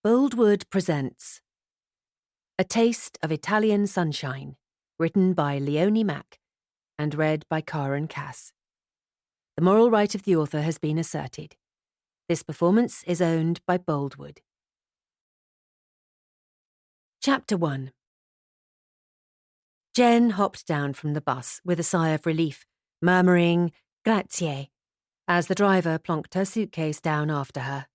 Boldwood presents A Taste of Italian Sunshine, written by Leonie Mack and read by Karen Cass. The moral right of the author has been asserted. This performance is owned by Boldwood. Chapter 1. Jen hopped down from the bus with a sigh of relief, murmuring "Grazie," as the driver plonked her suitcase down after her.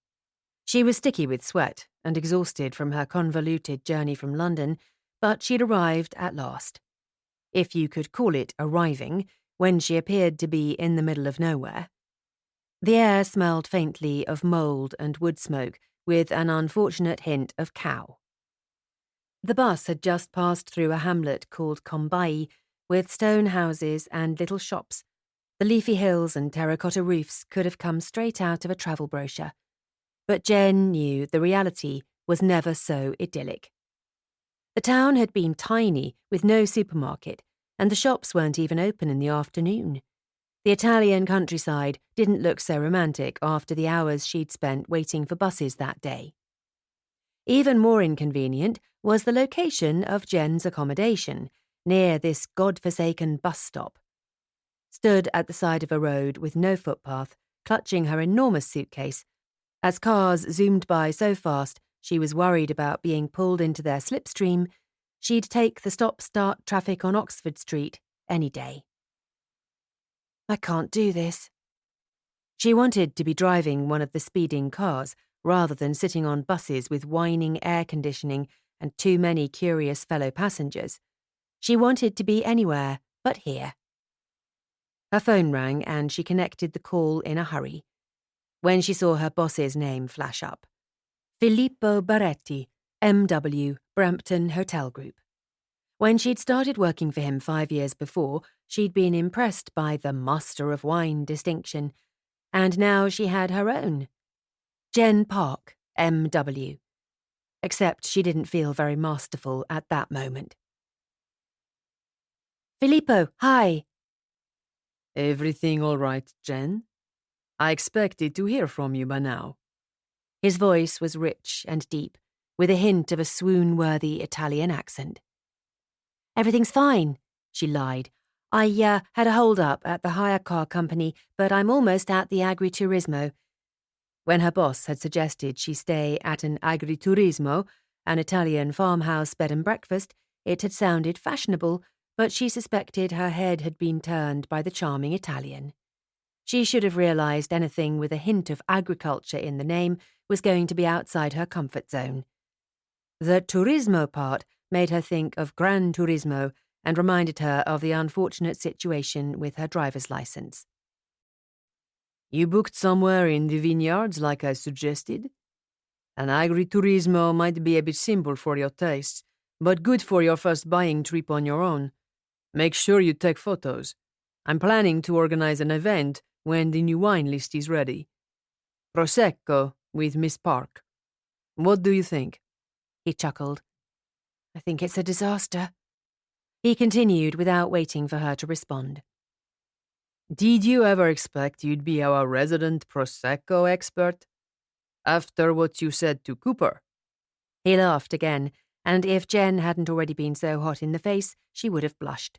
She was sticky with sweat and exhausted from her convoluted journey from London, but she'd arrived at last. If you could call it arriving, when she appeared to be in the middle of nowhere. The air smelled faintly of mould and wood smoke, with an unfortunate hint of cow. The bus had just passed through a hamlet called Combai, with stone houses and little shops. The leafy hills and terracotta roofs could have come straight out of a travel brochure. But Jen knew the reality was never so idyllic. The town had been tiny, with no supermarket, and the shops weren't even open in the afternoon. The Italian countryside didn't look so romantic after the hours she'd spent waiting for buses that day. Even more inconvenient was the location of Jen's accommodation, near this god-forsaken bus stop. Stood at the side of a road with no footpath, clutching her enormous suitcase, as cars zoomed by so fast she was worried about being pulled into their slipstream, she'd take the stop-start traffic on Oxford Street any day. I can't do this. She wanted to be driving one of the speeding cars rather than sitting on buses with whining air conditioning and too many curious fellow passengers. She wanted to be anywhere but here. Her phone rang and she connected the call in a hurry. When she saw her boss's name flash up. Filippo Baretti, M.W., Brampton Hotel Group. When she'd started working for him 5 years before, she'd been impressed by the Master of Wine distinction, and now she had her own. Jen Park, M.W. Except she didn't feel very masterful at that moment. Filippo, hi. Everything all right, Jen? I expected to hear from you by now. His voice was rich and deep, with a hint of a swoon-worthy Italian accent. Everything's fine, she lied. I had a hold-up at the hire car company, but I'm almost at the agriturismo. When her boss had suggested she stay at an agriturismo, an Italian farmhouse bed and breakfast, it had sounded fashionable, but she suspected her head had been turned by the charming Italian. She should have realized anything with a hint of agriculture in the name was going to be outside her comfort zone. The turismo part made her think of Gran Turismo and reminded her of the unfortunate situation with her driver's license. You booked somewhere in the vineyards like I suggested? An agriturismo might be a bit simple for your tastes, but good for your first buying trip on your own. Make sure you take photos. I'm planning to organize an event when the new wine list is ready. Prosecco with Miss Park. What do you think? He chuckled. I think it's a disaster. He continued without waiting for her to respond. Did you ever expect you'd be our resident Prosecco expert? After what you said to Cooper? He laughed again, and if Jen hadn't already been so hot in the face, she would have blushed.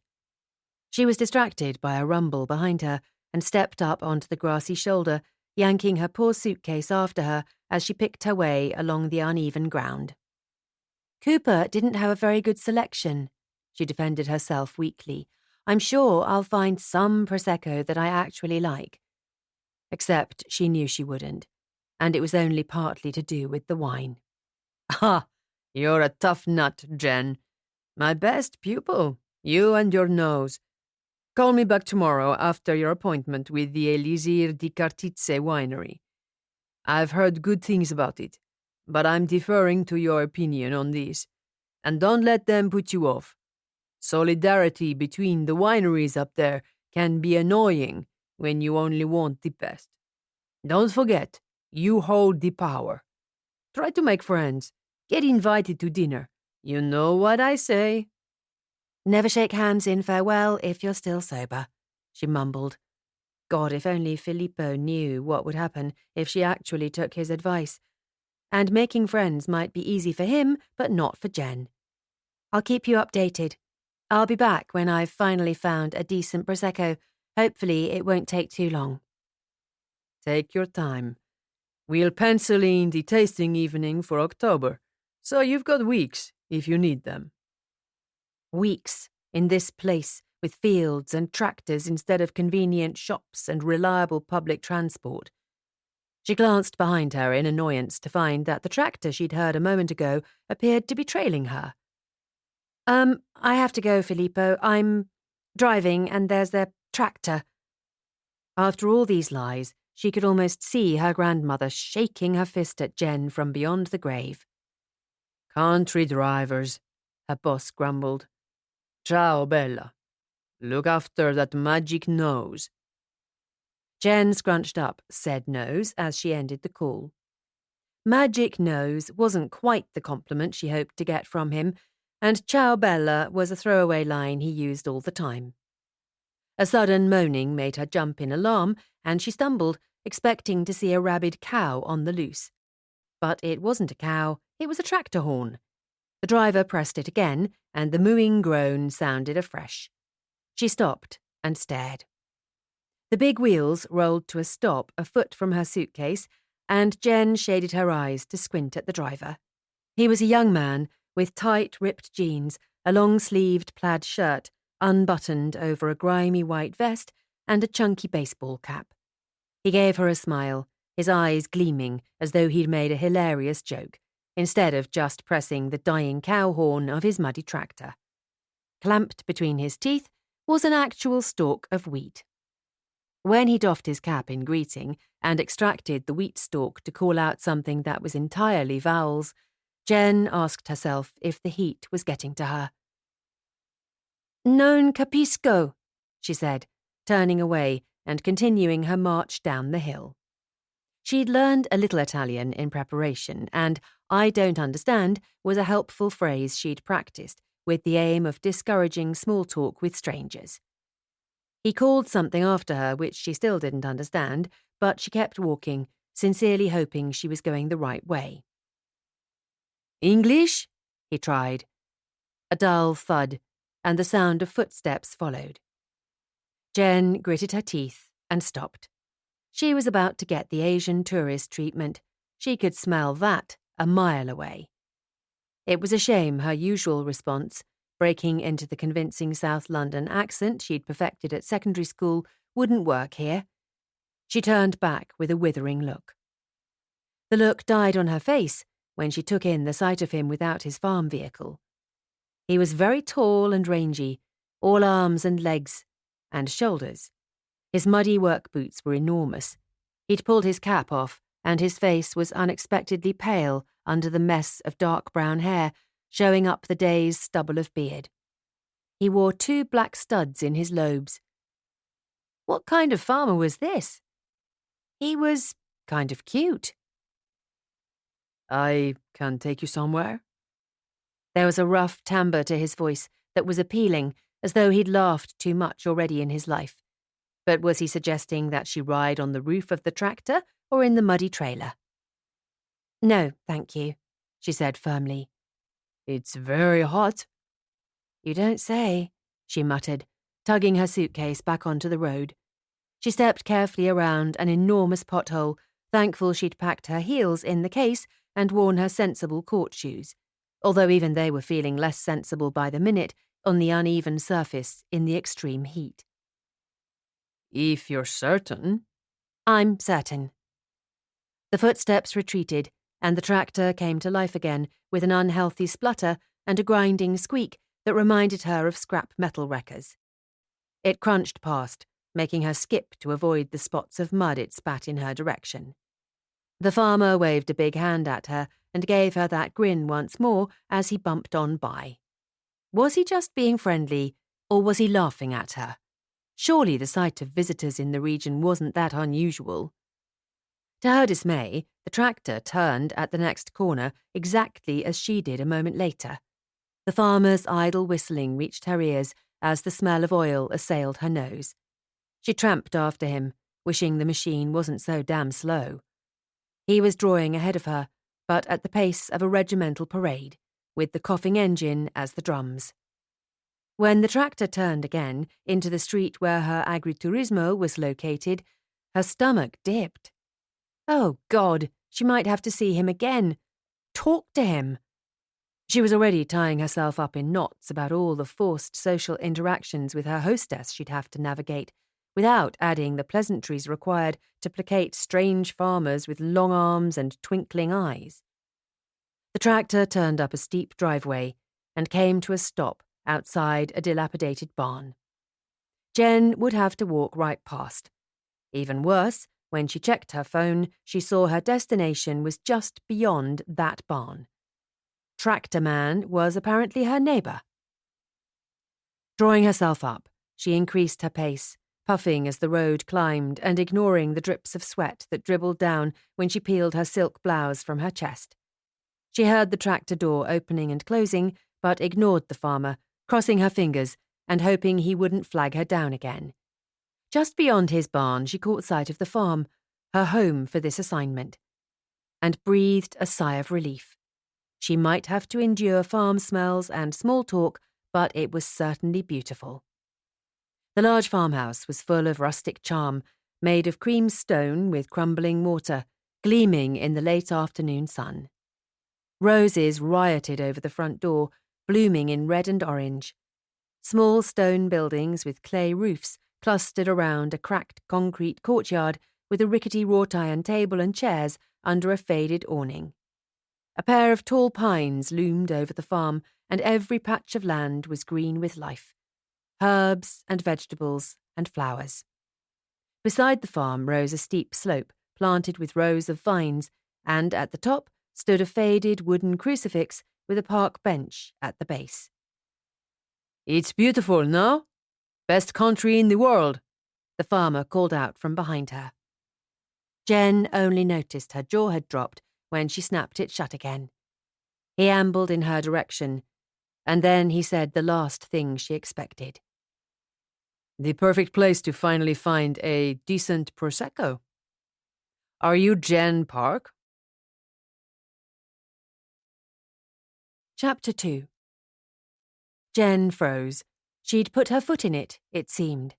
She was distracted by a rumble behind her and stepped up onto the grassy shoulder, yanking her poor suitcase after her as she picked her way along the uneven ground. Cooper didn't have a very good selection, she defended herself weakly. I'm sure I'll find some Prosecco that I actually like. Except she knew she wouldn't, and it was only partly to do with the wine. Ha! You're a tough nut, Jen. My best pupil, you and your nose. Call me back tomorrow after your appointment with the Elisir di Cartizze winery. I've heard good things about it, but I'm deferring to your opinion on this. And don't let them put you off. Solidarity between the wineries up there can be annoying when you only want the best. Don't forget, you hold the power. Try to make friends. Get invited to dinner. You know what I say. Never shake hands in farewell if you're still sober, she mumbled. God, if only Filippo knew what would happen if she actually took his advice. and making friends might be easy for him, but not for Jenn. I'll keep you updated. I'll be back when I've finally found a decent Prosecco. Hopefully it won't take too long. Take your time. We'll pencil in the tasting evening for October, so you've got weeks if you need them. Weeks in this place with fields and tractors instead of convenient shops and reliable public transport. She glanced behind her in annoyance to find that the tractor she'd heard a moment ago appeared to be trailing her. I have to go, Filippo. I'm driving and there's their tractor. After all these lies, she could almost see her grandmother shaking her fist at Jenn from beyond the grave. Country drivers, her boss grumbled. Ciao, Bella. Look after that magic nose. Jenn scrunched up said nose as she ended the call. Magic nose wasn't quite the compliment she hoped to get from him, and Ciao Bella was a throwaway line he used all the time. A sudden moaning made her jump in alarm, and she stumbled, expecting to see a rabid cow on the loose. But it wasn't a cow, it was a tractor horn. The driver pressed it again, and the mooing groan sounded afresh. She stopped and stared. The big wheels rolled to a stop a foot from her suitcase, and Jenn shaded her eyes to squint at the driver. He was a young man with tight, ripped jeans, a long-sleeved plaid shirt, unbuttoned over a grimy white vest, and a chunky baseball cap. He gave her a smile, his eyes gleaming as though he'd made a hilarious joke, instead of just pressing the dying cow horn of his muddy tractor. Clamped between his teeth was an actual stalk of wheat. When he doffed his cap in greeting and extracted the wheat stalk to call out something that was entirely vowels, Jenn asked herself if the heat was getting to her. Non capisco, she said, turning away and continuing her march down the hill. She'd learned a little Italian in preparation, and I don't understand was a helpful phrase she'd practiced with the aim of discouraging small talk with strangers. He called something after her which she still didn't understand, but she kept walking, sincerely hoping she was going the right way. English? He tried. A dull thud, and the sound of footsteps followed. Jenn gritted her teeth and stopped. She was about to get the Asian tourist treatment. She could smell that a mile away. It was a shame her usual response, breaking into the convincing South London accent she'd perfected at secondary school, wouldn't work here. She turned back with a withering look. The look died on her face when she took in the sight of him without his farm vehicle. He was very tall and rangy, all arms and legs, and shoulders. His muddy work boots were enormous. He'd pulled his cap off, and his face was unexpectedly pale under the mess of dark brown hair, showing up the day's stubble of beard. He wore 2 black studs in his lobes. What kind of farmer was this? He was kind of cute. I can take you somewhere? There was a rough timbre to his voice that was appealing, as though he'd laughed too much already in his life. But was he suggesting that she ride on the roof of the tractor or in the muddy trailer? No, thank you, she said firmly. It's very hot. You don't say, she muttered, tugging her suitcase back onto the road. She stepped carefully around an enormous pothole, thankful she'd packed her heels in the case and worn her sensible court shoes, although even they were feeling less sensible by the minute on the uneven surface in the extreme heat. If you're certain. I'm certain. The footsteps retreated, and the tractor came to life again with an unhealthy splutter and a grinding squeak that reminded her of scrap metal wreckers. It crunched past, making her skip to avoid the spots of mud it spat in her direction. The farmer waved a big hand at her and gave her that grin once more as he bumped on by. Was he just being friendly, or was he laughing at her? Surely the sight of visitors in the region wasn't that unusual. To her dismay, the tractor turned at the next corner exactly as she did a moment later. The farmer's idle whistling reached her ears as the smell of oil assailed her nose. She tramped after him, wishing the machine wasn't so damn slow. He was drawing ahead of her, but at the pace of a regimental parade, with the coughing engine as the drums. When the tractor turned again into the street where her agriturismo was located, her stomach dipped. Oh, God, she might have to see him again. Talk to him. She was already tying herself up in knots about all the forced social interactions with her hostess she'd have to navigate, without adding the pleasantries required to placate strange farmers with long arms and twinkling eyes. The tractor turned up a steep driveway and came to a stop outside a dilapidated barn. Jenn would have to walk right past. Even worse, when she checked her phone, she saw her destination was just beyond that barn. Tractor Man was apparently her neighbour. Drawing herself up, she increased her pace, puffing as the road climbed and ignoring the drips of sweat that dribbled down when she peeled her silk blouse from her chest. She heard the tractor door opening and closing, but ignored the farmer, crossing her fingers and hoping he wouldn't flag her down again. Just beyond his barn, she caught sight of the farm, her home for this assignment, and breathed a sigh of relief. She might have to endure farm smells and small talk, but it was certainly beautiful. The large farmhouse was full of rustic charm, made of cream stone with crumbling mortar, gleaming in the late afternoon sun. Roses rioted over the front door, blooming in red and orange. Small stone buildings with clay roofs clustered around a cracked concrete courtyard with a rickety wrought iron table and chairs under a faded awning. A pair of tall pines loomed over the farm, and every patch of land was green with life. Herbs and vegetables and flowers. Beside the farm rose a steep slope planted with rows of vines, and at the top stood a faded wooden crucifix with a park bench at the base. "It's beautiful, no? Best country in the world," the farmer called out from behind her. Jenn only noticed her jaw had dropped when she snapped it shut again. He ambled in her direction, and then he said the last thing she expected. "The perfect place to finally find a decent Prosecco. Are you Jenn Park?" Chapter 2. Jenn froze. She'd put her foot in it, it seemed.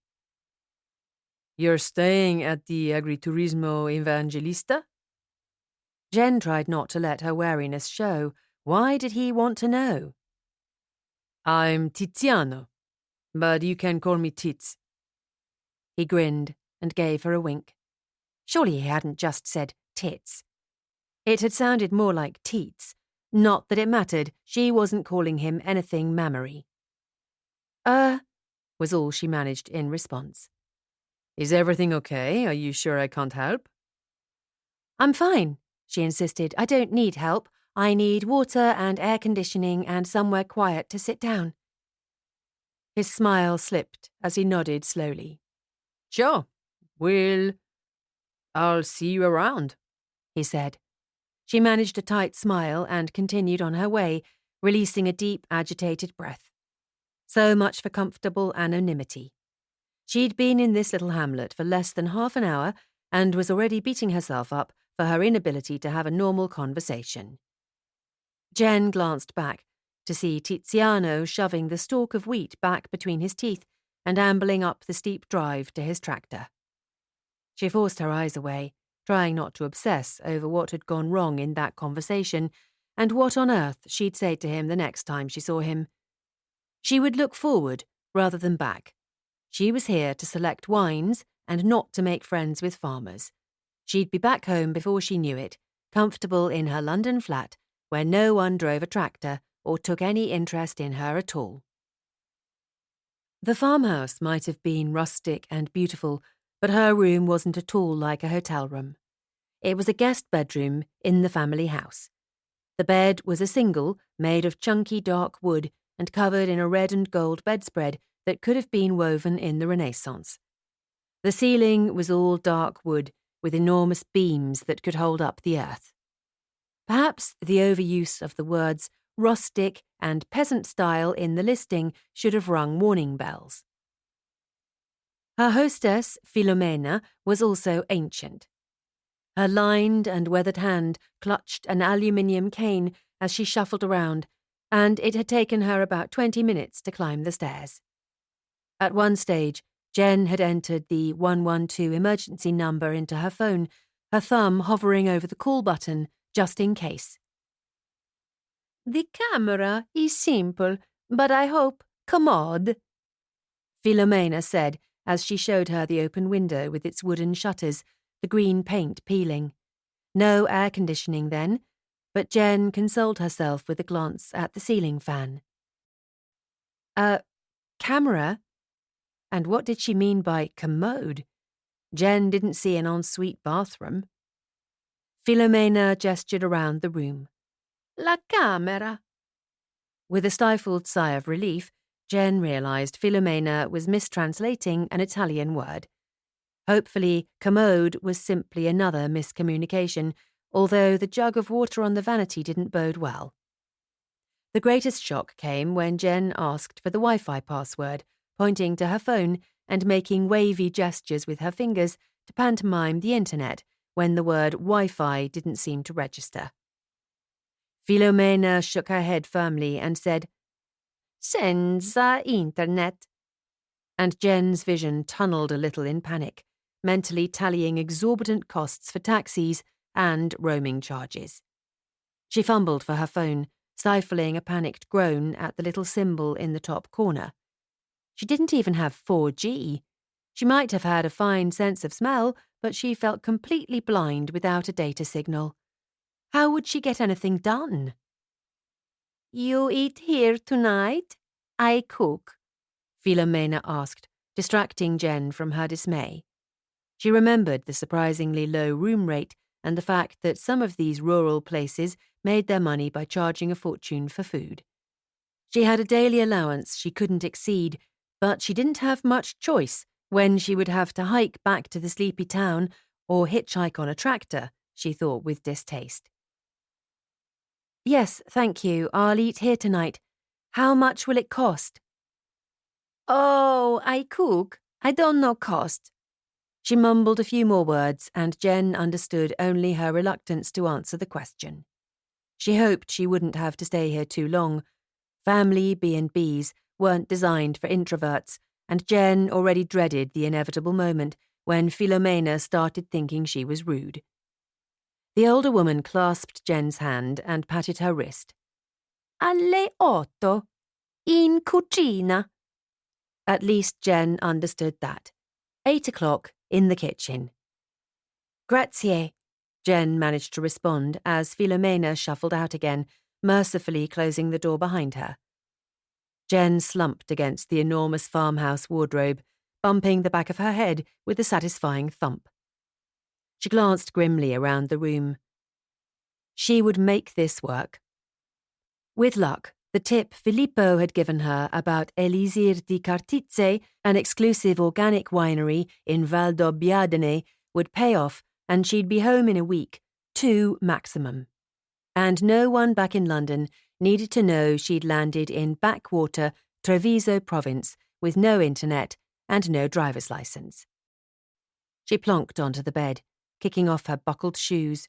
"You're staying at the Agriturismo Evangelista?" Jenn tried not to let her wariness show. Why did he want to know? "I'm Tiziano, but you can call me Tiz." He grinned and gave her a wink. Surely he hadn't just said tits. It had sounded more like teats. Not that it mattered, she wasn't calling him anything mammary. Was all she managed in response. "Is everything okay? Are you sure I can't help?" "I'm fine," she insisted. "I don't need help. I need water and air conditioning and somewhere quiet to sit down." His smile slipped as he nodded slowly. "Sure. I'll see you around," he said. She managed a tight smile and continued on her way, releasing a deep, agitated breath. So much for comfortable anonymity. She'd been in this little hamlet for less than half an hour and was already beating herself up for her inability to have a normal conversation. Jenn glanced back to see Tiziano shoving the stalk of wheat back between his teeth and ambling up the steep drive to his tractor. She forced her eyes away, trying not to obsess over what had gone wrong in that conversation and what on earth she'd say to him the next time she saw him. She would look forward rather than back. She was here to select wines and not to make friends with farmers. She'd be back home before she knew it, comfortable in her London flat where no one drove a tractor or took any interest in her at all. The farmhouse might have been rustic and beautiful, but her room wasn't at all like a hotel room. It was a guest bedroom in the family house. The bed was a single, made of chunky dark wood and covered in a red and gold bedspread that could have been woven in the Renaissance. The ceiling was all dark wood with enormous beams that could hold up the earth. Perhaps the overuse of the words rustic and peasant style in the listing should have rung warning bells. Her hostess, Filomena, was also ancient. Her lined and weathered hand clutched an aluminium cane as she shuffled around, and it had taken her about 20 minutes to climb the stairs. At one stage, Jenn had entered the 112 emergency number into her phone, her thumb hovering over the call button, just in case. "The camera is simple, but I hope commode," Philomena said as she showed her the open window with its wooden shutters, the green paint peeling. No air conditioning then, but Jenn consoled herself with a glance at the ceiling fan. Camera? And what did she mean by commode? Jenn didn't see an ensuite bathroom. Philomena gestured around the room. "La camera." With a stifled sigh of relief, Jenn realised Philomena was mistranslating an Italian word. Hopefully, commode was simply another miscommunication, although the jug of water on the vanity didn't bode well. The greatest shock came when Jenn asked for the Wi-Fi password, pointing to her phone and making wavy gestures with her fingers to pantomime the internet when the word Wi-Fi didn't seem to register. Philomena shook her head firmly and said, "Senza internet." And Jenn's vision tunneled a little in panic, mentally tallying exorbitant costs for taxis and roaming charges. She fumbled for her phone, stifling a panicked groan at the little symbol in the top corner. She didn't even have 4G. She might have had a fine sense of smell, but she felt completely blind without a data signal. How would she get anything done? "You eat here tonight? I cook," Philomena asked, distracting Jenn from her dismay. She remembered the surprisingly low room rate and the fact that some of these rural places made their money by charging a fortune for food. She had a daily allowance she couldn't exceed, but she didn't have much choice when she would have to hike back to the sleepy town or hitchhike on a tractor, she thought with distaste. "Yes, thank you. I'll eat here tonight. How much will it cost?" "Oh, I cook. I don't know cost." She mumbled a few more words, and Jenn understood only her reluctance to answer the question. She hoped she wouldn't have to stay here too long. Family B&Bs weren't designed for introverts, and Jenn already dreaded the inevitable moment when Philomena started thinking she was rude. The older woman clasped Jenn's hand and patted her wrist. "Alle 8, in cucina." At least Jenn understood that. 8 o'clock in the kitchen. "Grazie," Jenn managed to respond as Philomena shuffled out again, mercifully closing the door behind her. Jenn slumped against the enormous farmhouse wardrobe, bumping the back of her head with a satisfying thump. She glanced grimly around the room. She would make this work. With luck, the tip Filippo had given her about Elisir di Cartizze, an exclusive organic winery in Val d'Obbiadene, would pay off, and she'd be home in a week, 2 maximum. And no one back in London needed to know she'd landed in backwater Treviso province with no internet and no driver's license. She plonked onto the bed, kicking off her buckled shoes.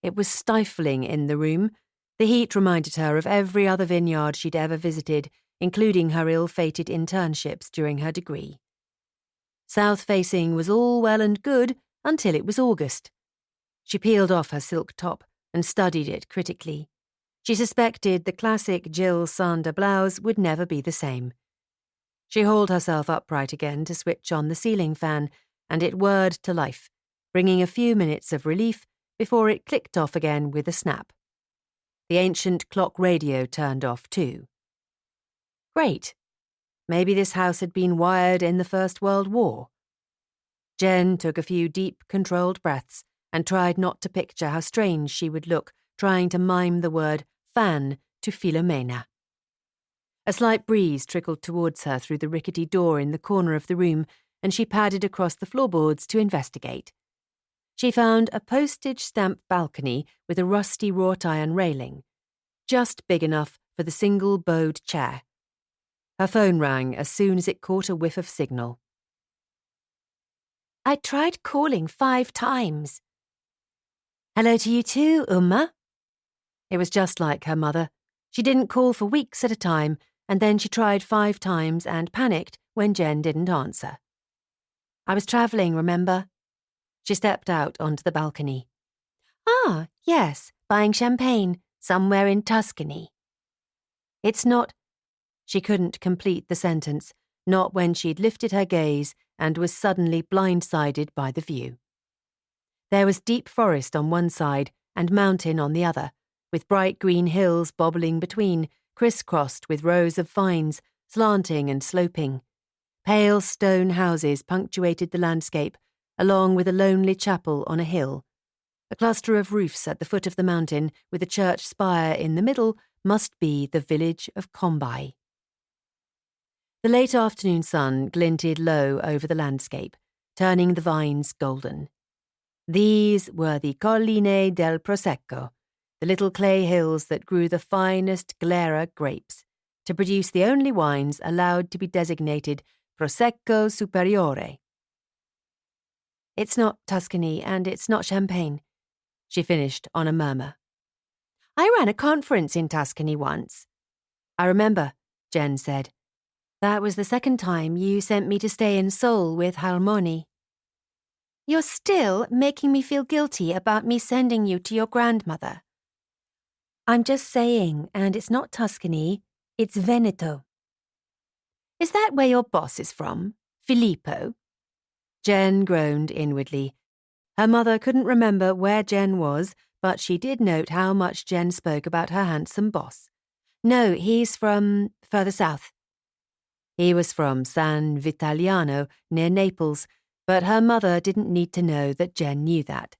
It was stifling in the room. The heat reminded her of every other vineyard she'd ever visited, including her ill-fated internships during her degree. South-facing was all well and good until it was August. She peeled off her silk top and studied it critically. She suspected the classic Jill Sander blouse would never be the same. She hauled herself upright again to switch on the ceiling fan, and it whirred to life, bringing a few minutes of relief before it clicked off again with a snap. The ancient clock radio turned off too. Great. Maybe this house had been wired in the First World War. Jenn took a few deep, controlled breaths and tried not to picture how strange she would look trying to mime the word fan to Philomena. A slight breeze trickled towards her through the rickety door in the corner of the room, and she padded across the floorboards to investigate. She found a postage-stamp balcony with a rusty wrought-iron railing, just big enough for the single bowed chair. Her phone rang as soon as it caught a whiff of signal. "I tried calling 5 times. Hello to you too, Umma. It was just like her mother. She didn't call for weeks at a time, and then she tried 5 times and panicked when Jenn didn't answer. I was travelling, remember? She stepped out onto the balcony. Ah, yes, buying champagne, somewhere in Tuscany. It's not... She couldn't complete the sentence, not when she'd lifted her gaze and was suddenly blindsided by the view. There was deep forest on one side and mountain on the other, with bright green hills bobbling between, crisscrossed with rows of vines, slanting and sloping. Pale stone houses punctuated the landscape, along with a lonely chapel on a hill. A cluster of roofs at the foot of the mountain, with a church spire in the middle, must be the village of Combay. The late afternoon sun glinted low over the landscape, turning the vines golden. These were the Colline del Prosecco, the little clay hills that grew the finest Glera grapes, to produce the only wines allowed to be designated Prosecco Superiore. It's not Tuscany and it's not Champagne, she finished on a murmur. I ran a conference in Tuscany once. I remember, Jenn said. That was the second time you sent me to stay in Seoul with Halmoni. You're still making me feel guilty about me sending you to your grandmother. I'm just saying, and it's not Tuscany, it's Veneto. Is that where your boss is from, Filippo? Jenn groaned inwardly. Her mother couldn't remember where Jenn was, but she did note how much Jenn spoke about her handsome boss. No, he's from further south. He was from San Vitaliano, near Naples, but her mother didn't need to know that Jenn knew that.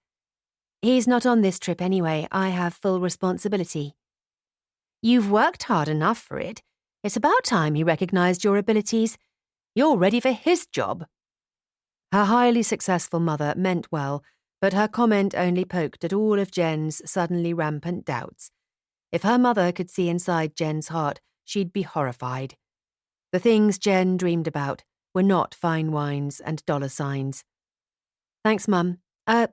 He's not on this trip anyway. I have full responsibility. You've worked hard enough for it. It's about time he recognized your abilities. You're ready for his job. Her highly successful mother meant well, but her comment only poked at all of Jenn's suddenly rampant doubts. If her mother could see inside Jenn's heart, she'd be horrified. The things Jenn dreamed about were not fine wines and dollar signs. Thanks, Mum.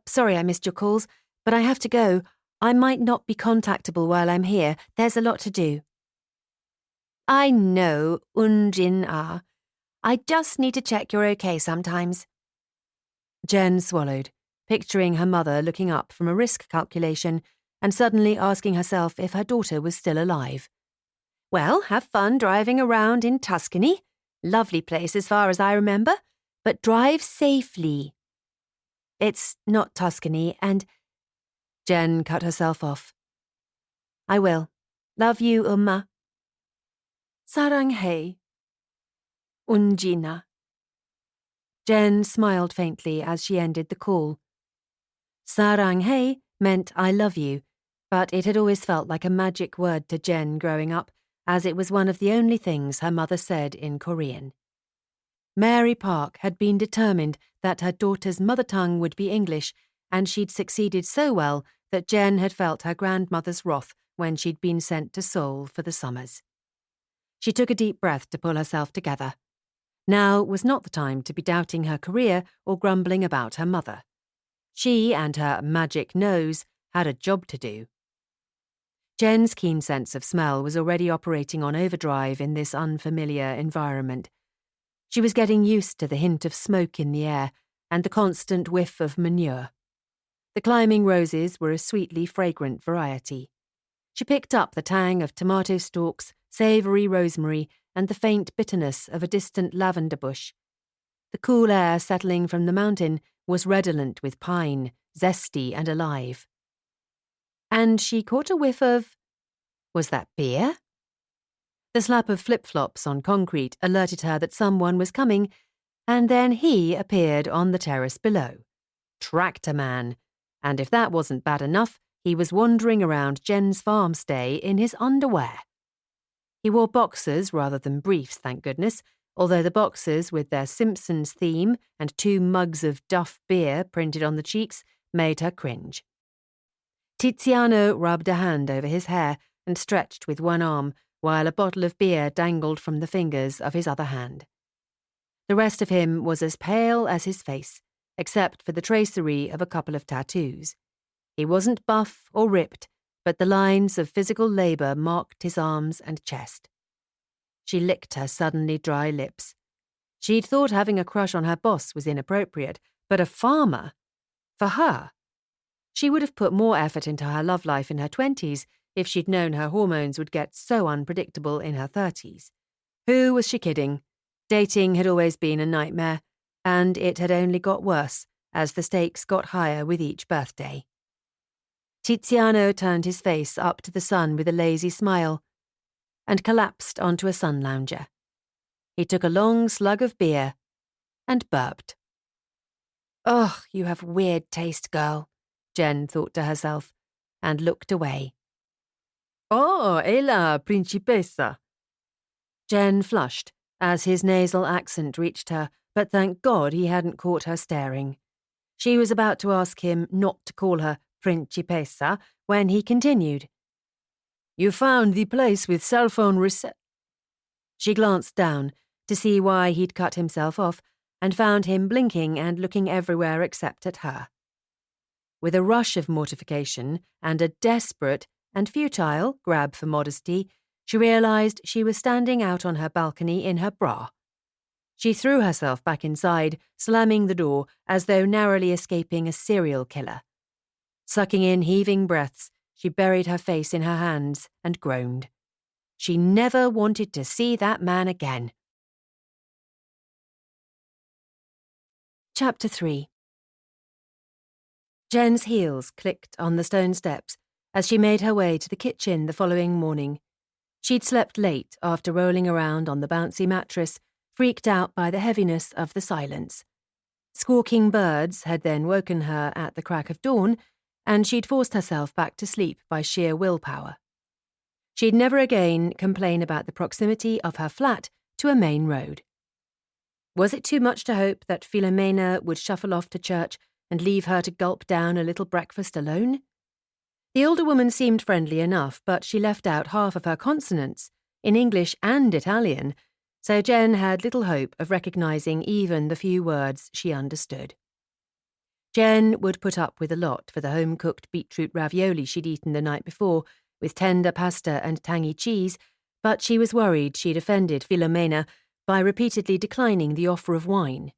Sorry I missed your calls, but I have to go. I might not be contactable while I'm here. There's a lot to do. I know, Unjin-ah. I just need to check you're okay sometimes. Jenn swallowed, picturing her mother looking up from a risk calculation and suddenly asking herself if her daughter was still alive. Well, have fun driving around in Tuscany. Lovely place as far as I remember, but drive safely. It's not Tuscany, and... Jenn cut herself off. I will. Love you, Umma. Saranghae. Unjina. Jenn smiled faintly as she ended the call. Saranghae meant I love you, but it had always felt like a magic word to Jenn growing up, as it was one of the only things her mother said in Korean. Mary Park had been determined that her daughter's mother tongue would be English, and she'd succeeded so well that Jenn had felt her grandmother's wrath when she'd been sent to Seoul for the summers. She took a deep breath to pull herself together. Now was not the time to be doubting her career or grumbling about her mother. She and her magic nose had a job to do. Jenn's keen sense of smell was already operating on overdrive in this unfamiliar environment. She was getting used to the hint of smoke in the air and the constant whiff of manure. The climbing roses were a sweetly fragrant variety. She picked up the tang of tomato stalks, savoury rosemary, and the faint bitterness of a distant lavender bush. The cool air settling from the mountain was redolent with pine, zesty and alive. And she caught a whiff of... Was that beer? The slap of flip-flops on concrete alerted her that someone was coming, and then he appeared on the terrace below. Tractor man. And if that wasn't bad enough, he was wandering around Jenn's farmstay in his underwear. He wore boxers rather than briefs, thank goodness, although the boxers with their Simpsons theme and 2 mugs of Duff beer printed on the cheeks made her cringe. Tiziano rubbed a hand over his hair and stretched with one arm, while a bottle of beer dangled from the fingers of his other hand. The rest of him was as pale as his face, except for the tracery of a couple of tattoos. He wasn't buff or ripped, but the lines of physical labour marked his arms and chest. She licked her suddenly dry lips. She'd thought having a crush on her boss was inappropriate, but a farmer? For her? She would have put more effort into her love life in her 20s if she'd known her hormones would get so unpredictable in her 30s. Who was she kidding? Dating had always been a nightmare, and it had only got worse as the stakes got higher with each birthday. Tiziano turned his face up to the sun with a lazy smile and collapsed onto a sun lounger. He took a long slug of beer and burped. "Ugh, you have weird taste, girl," Jenn thought to herself, and looked away. "Oh, e la principessa." Jenn flushed as his nasal accent reached her, but thank God he hadn't caught her staring. She was about to ask him not to call her principessa when he continued. "You found the place with cell phone reset." She glanced down to see why he'd cut himself off and found him blinking and looking everywhere except at her. With a rush of mortification and a desperate and futile grab for modesty, she realised she was standing out on her balcony in her bra. She threw herself back inside, slamming the door as though narrowly escaping a serial killer. Sucking in heaving breaths, she buried her face in her hands and groaned. She never wanted to see that man again. Chapter 3. Jen's heels clicked on the stone steps as she made her way to the kitchen the following morning. She'd slept late after rolling around on the bouncy mattress, freaked out by the heaviness of the silence. Squawking birds had then woken her at the crack of dawn, and she'd forced herself back to sleep by sheer willpower. She'd never again complain about the proximity of her flat to a main road. Was it too much to hope that Filomena would shuffle off to church and leave her to gulp down a little breakfast alone? The older woman seemed friendly enough, but she left out half of her consonants, in English and Italian, so Jenn had little hope of recognising even the few words she understood. Jenn would put up with a lot for the home-cooked beetroot ravioli she'd eaten the night before, with tender pasta and tangy cheese, but she was worried she'd offended Filomena by repeatedly declining the offer of wine.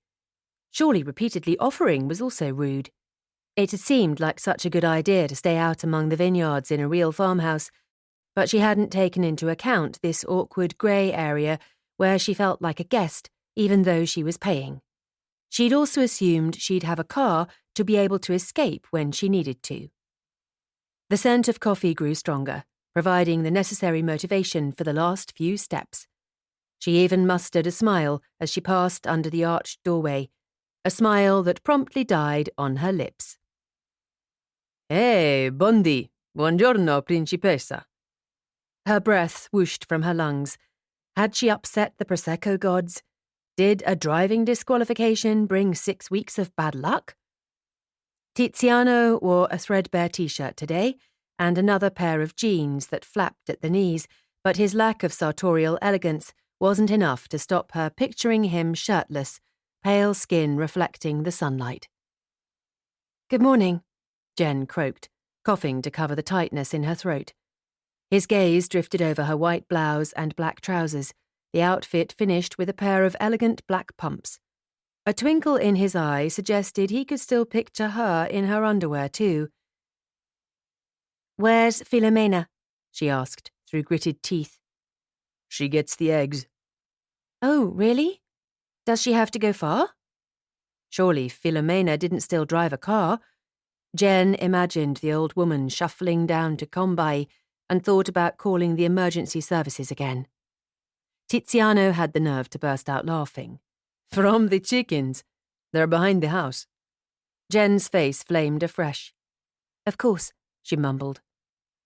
Surely repeatedly offering was also rude. It had seemed like such a good idea to stay out among the vineyards in a real farmhouse, but she hadn't taken into account this awkward grey area where she felt like a guest even though she was paying. She'd also assumed she'd have a car to be able to escape when she needed to. The scent of coffee grew stronger, providing the necessary motivation for the last few steps. She even mustered a smile as she passed under the arched doorway, a smile that promptly died on her lips. "Hey, Bondi, buongiorno, principessa." Her breath whooshed from her lungs. Had she upset the Prosecco gods? Did a driving disqualification bring 6 weeks of bad luck? Tiziano wore a threadbare t-shirt today and another pair of jeans that flapped at the knees, but his lack of sartorial elegance wasn't enough to stop her picturing him shirtless, pale skin reflecting the sunlight. "Good morning," Jenn croaked, coughing to cover the tightness in her throat. His gaze drifted over her white blouse and black trousers, the outfit finished with a pair of elegant black pumps. A twinkle in his eye suggested he could still picture her in her underwear too. "Where's Filomena?" she asked through gritted teeth. "She gets the eggs." "Oh, really? Does she have to go far?" Surely Filomena didn't still drive a car. Jenn imagined the old woman shuffling down to Combay and thought about calling the emergency services again. Tiziano had the nerve to burst out laughing. "From the chickens. They're behind the house." Jen's face flamed afresh. "Of course," she mumbled.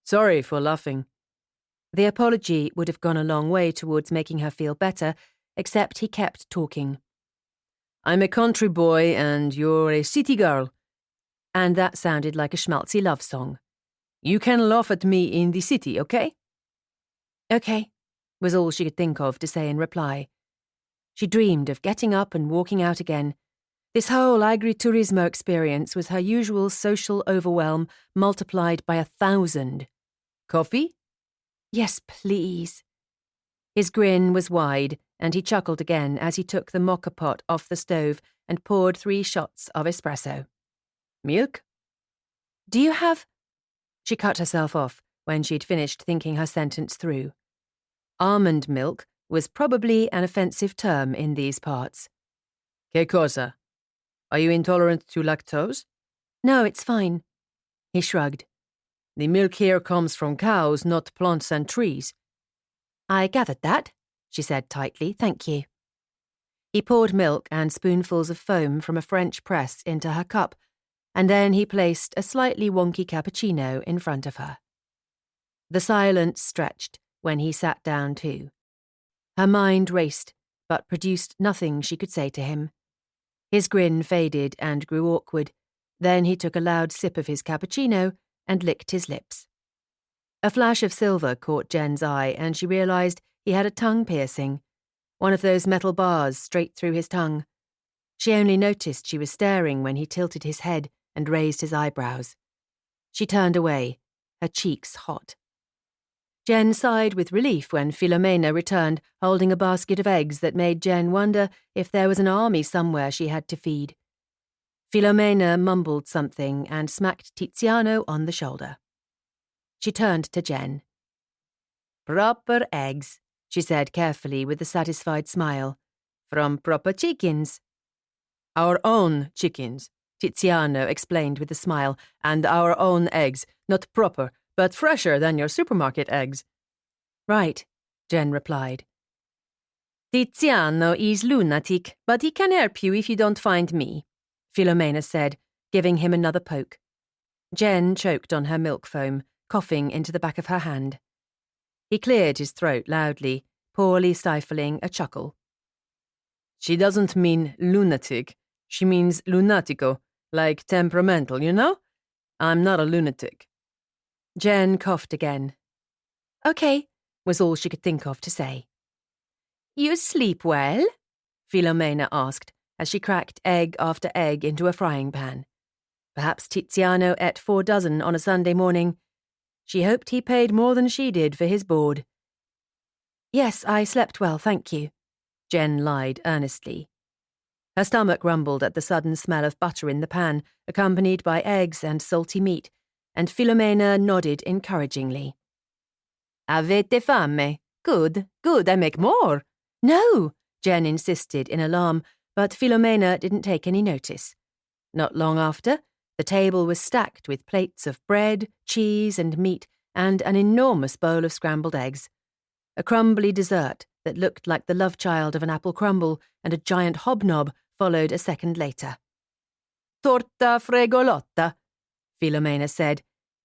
"Sorry for laughing." The apology would have gone a long way towards making her feel better, except he kept talking. "I'm a country boy and you're a city girl." And that sounded like a schmaltzy love song. "You can laugh at me in the city, okay?" "Okay," was all she could think of to say in reply. She dreamed of getting up and walking out again, This whole agriturismo experience was her usual social overwhelm multiplied by 1,000. Coffee? Yes, please. His grin was wide, and he chuckled again as he took the mocha pot off the stove and poured 3 shots of espresso. Milk? Do you have... She cut herself off when she'd finished thinking her sentence through. Almond milk was probably an offensive term in these parts. Que cosa? Are you intolerant to lactose? No, it's fine. He shrugged. The milk here comes from cows, not plants and trees. I gathered that, she said tightly. Thank you. He poured milk and spoonfuls of foam from a French press into her cup, and then he placed a slightly wonky cappuccino in front of her. The silence stretched when he sat down too. Her mind raced, but produced nothing she could say to him. His grin faded and grew awkward. Then he took a loud sip of his cappuccino and licked his lips. A flash of silver caught Jen's eye, and she realized he had a tongue piercing, one of those metal bars straight through his tongue. She only noticed she was staring when he tilted his head and raised his eyebrows. She turned away, her cheeks hot. Jen sighed with relief when Filomena returned, holding a basket of eggs that made Jen wonder if there was an army somewhere she had to feed. Filomena mumbled something and smacked Tiziano on the shoulder. She turned to Jen. "Proper eggs," she said carefully with a satisfied smile. "From proper chickens." Our own chickens, Tiziano explained with a smile, and our own eggs, not proper, but fresher than your supermarket eggs. Right, Jen replied. Tiziano is lunatic, but he can help you if you don't find me, Filomena said, giving him another poke. Jen choked on her milk foam, coughing into the back of her hand. He cleared his throat loudly, poorly stifling a chuckle. She doesn't mean lunatic. She means lunatico, like temperamental, you know? I'm not a lunatic. Jen coughed again. Okay, was all she could think of to say. You sleep well? Filomena asked as she cracked egg after egg into a frying pan. Perhaps Tiziano ate 4 dozen on a Sunday morning. She hoped he paid more than she did for his board. Yes, I slept well, thank you, Jen lied earnestly. Her stomach rumbled at the sudden smell of butter in the pan, accompanied by eggs and salty meat, and Filomena nodded encouragingly. Avete fame? Good, good, I make more. No, Jen insisted in alarm, but Filomena didn't take any notice. Not long after, the table was stacked with plates of bread, cheese and meat, and an enormous bowl of scrambled eggs. A crumbly dessert that looked like the love child of an apple crumble and a giant hobnob followed a second later. Torta fregolotta, Filomena said.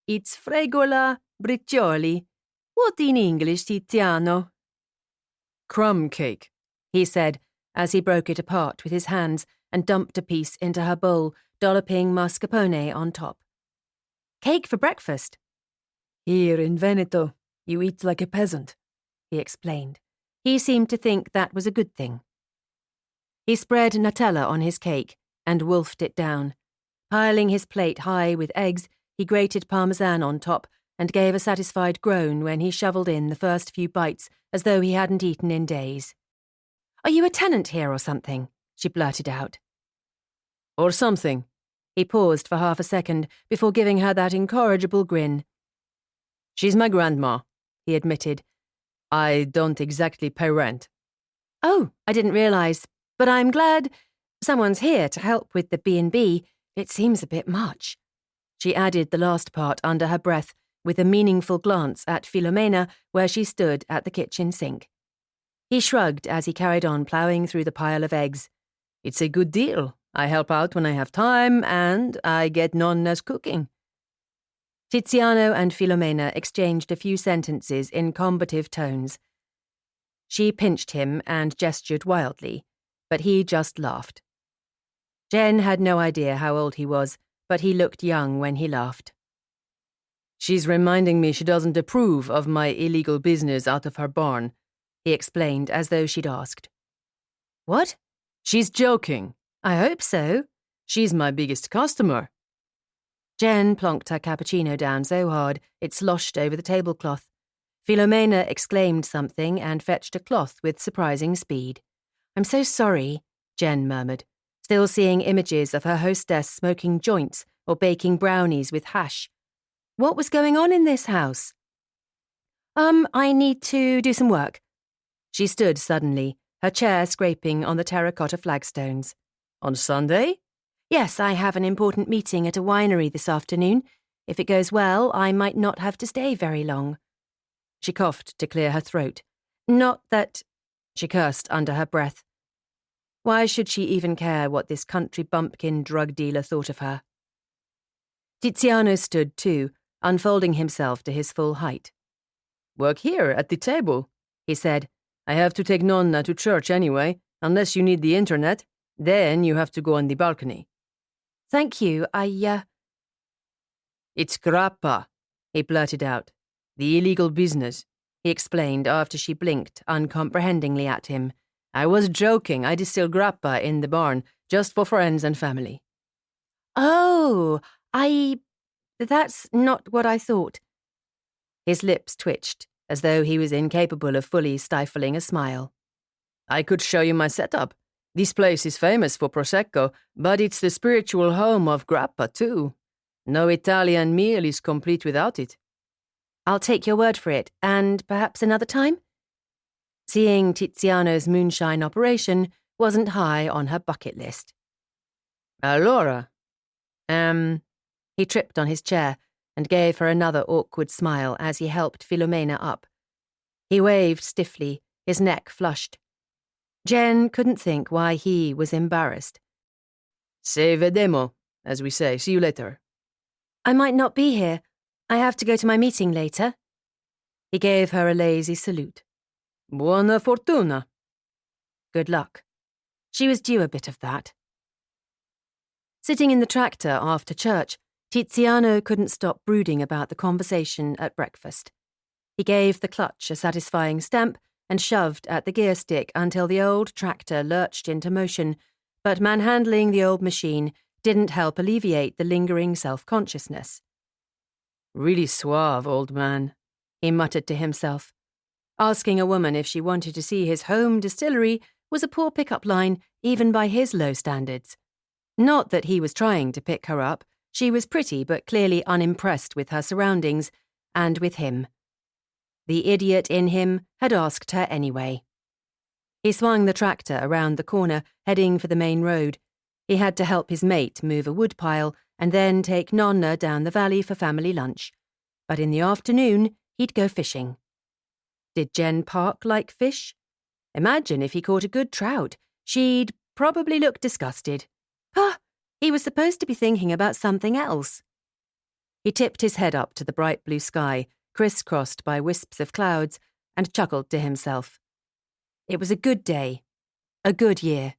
It's fregola bricioli. What in English, Tiziano? Crumb cake, he said, as he broke it apart with his hands and dumped a piece into her bowl, dolloping mascarpone on top. Cake for breakfast. Here in Veneto, you eat like a peasant, he explained. He seemed to think that was a good thing. He spread Nutella on his cake and wolfed it down. Piling his plate high with eggs, he grated parmesan on top and gave a satisfied groan when he shoveled in the first few bites as though he hadn't eaten in days. Are you a tenant here or something? She blurted out. Or something. He paused for half a second before giving her that incorrigible grin. She's my grandma, he admitted. I don't exactly pay rent. Oh, I didn't realise, but I'm glad someone's here to help with the B&B. It seems a bit much. She added the last part under her breath with a meaningful glance at Filomena where she stood at the kitchen sink. He shrugged as he carried on ploughing through the pile of eggs. It's a good deal. I help out when I have time, and I get nonna's cooking. Tiziano and Filomena exchanged a few sentences in combative tones. She pinched him and gestured wildly, but he just laughed. Jen had no idea how old he was, but he looked young when he laughed. She's reminding me she doesn't approve of my illegal business out of her barn, he explained as though she'd asked. What? She's joking, I hope so. She's my biggest customer. Jenn plonked her cappuccino down so hard it sloshed over the tablecloth. Philomena exclaimed something and fetched a cloth with surprising speed. I'm so sorry, Jenn murmured, still seeing images of her hostess smoking joints or baking brownies with hash. What was going on in this house? I need to do some work. She stood suddenly, her chair scraping on the terracotta flagstones. On Sunday? Yes, I have an important meeting at a winery this afternoon. If it goes well, I might not have to stay very long. She coughed to clear her throat. Not that... She cursed under her breath. Why should she even care what this country bumpkin drug dealer thought of her? Tiziano stood too, unfolding himself to his full height. Work here, at the table, he said. I have to take Nonna to church anyway, unless you need the internet. Then you have to go on the balcony. Thank you, It's grappa, he blurted out. The illegal business, he explained after she blinked uncomprehendingly at him. I was joking. I distill grappa in the barn, just for friends and family. Oh, that's not what I thought. His lips twitched, as though he was incapable of fully stifling a smile. I could show you my setup. This place is famous for Prosecco, but it's the spiritual home of grappa, too. No Italian meal is complete without it. I'll take your word for it, and perhaps another time? Seeing Tiziano's moonshine operation wasn't high on her bucket list. Allora, He tripped on his chair and gave her another awkward smile as he helped Philomena up. He waved stiffly, his neck flushed. Jenn couldn't think why he was embarrassed. Se vedemo, as we say. See you later. I might not be here. I have to go to my meeting later. He gave her a lazy salute. Buona fortuna. Good luck. She was due a bit of that. Sitting in the tractor after church, Tiziano couldn't stop brooding about the conversation at breakfast. He gave the clutch a satisfying stamp and shoved at the gear stick until the old tractor lurched into motion, but manhandling the old machine didn't help alleviate the lingering self-consciousness. Really suave, old man, he muttered to himself. Asking a woman if she wanted to see his home distillery was a poor pickup line, even by his low standards. Not that he was trying to pick her up. She was pretty but clearly unimpressed with her surroundings and with him. The idiot in him had asked her anyway. He swung the tractor around the corner, heading for the main road. He had to help his mate move a woodpile and then take Nonna down the valley for family lunch. But in the afternoon, he'd go fishing. Did Jenn Park like fish? Imagine if he caught a good trout. She'd probably look disgusted. He was supposed to be thinking about something else. He tipped his head up to the bright blue sky, crisscrossed by wisps of clouds, and chuckled to himself. It was a good day. A good year.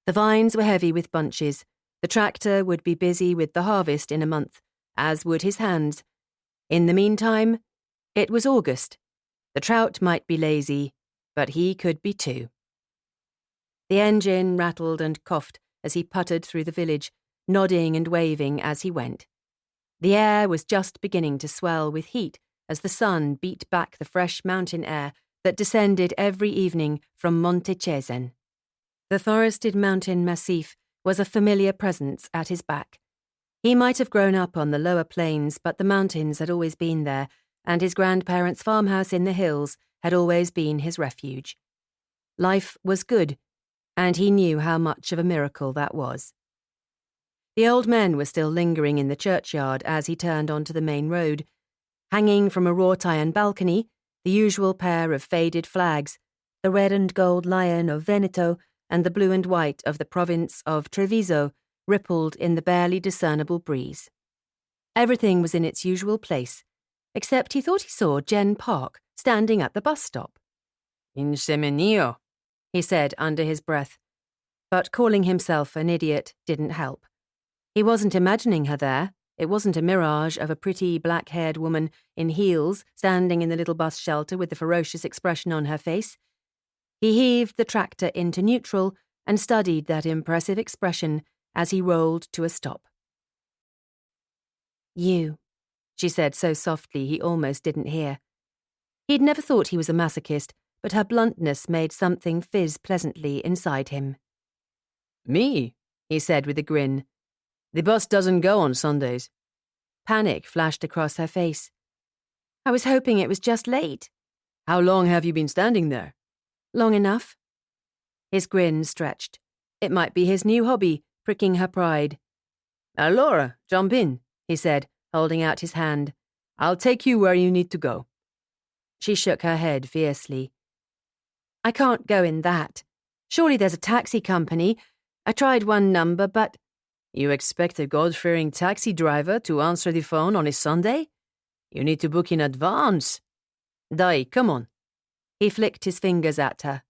The vines were heavy with bunches. The tractor would be busy with the harvest in a month, as would his hands. In the meantime, it was August. The trout might be lazy, but he could be too. The engine rattled and coughed as he puttered through the village, nodding and waving as he went. The air was just beginning to swell with heat as the sun beat back the fresh mountain air that descended every evening from Monte Cesen. The forested mountain massif was a familiar presence at his back. He might have grown up on the lower plains, but the mountains had always been there, and his grandparents' farmhouse in the hills had always been his refuge. Life was good, and he knew how much of a miracle that was. The old men were still lingering in the churchyard as he turned onto the main road. Hanging from a wrought iron balcony, the usual pair of faded flags, the red and gold lion of Veneto and the blue and white of the province of Treviso, rippled in the barely discernible breeze. Everything was in its usual place, except he thought he saw Jenn Park standing at the bus stop. Insemenio, he said under his breath, but calling himself an idiot didn't help. He wasn't imagining her there. It wasn't a mirage of a pretty black-haired woman in heels standing in the little bus shelter with a ferocious expression on her face. He heaved the tractor into neutral and studied that impressive expression as he rolled to a stop. "You," she said so softly he almost didn't hear. He'd never thought he was a masochist, but her bluntness made something fizz pleasantly inside him. "Me?" he said with a grin. "The bus doesn't go on Sundays." Panic flashed across her face. "I was hoping it was just late." "How long have you been standing there?" "Long enough." His grin stretched. It might be his new hobby, pricking her pride. "Allora, jump in," he said, holding out his hand. "I'll take you where you need to go." She shook her head fiercely. "I can't go in that. Surely there's a taxi company. I tried one number, but—" "You expect a God-fearing taxi driver to answer the phone on a Sunday? You need to book in advance. Dai, come on." He flicked his fingers at her.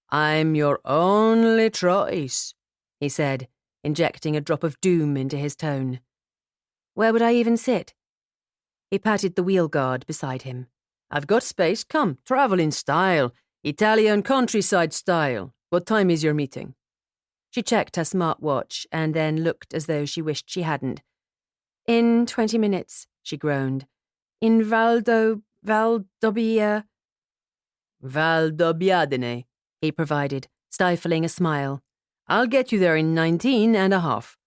"I'm your only choice," he said, injecting a drop of doom into his tone. "Where would I even sit?" He patted the wheel guard beside him. "I've got space. Come, travel in style. Italian countryside style. What time is your meeting?" She checked her smartwatch and then looked as though she wished she hadn't. "In 20 minutes, she groaned. "In Valdobbiadene, he provided, stifling a smile. "I'll get you there in 19 and a half.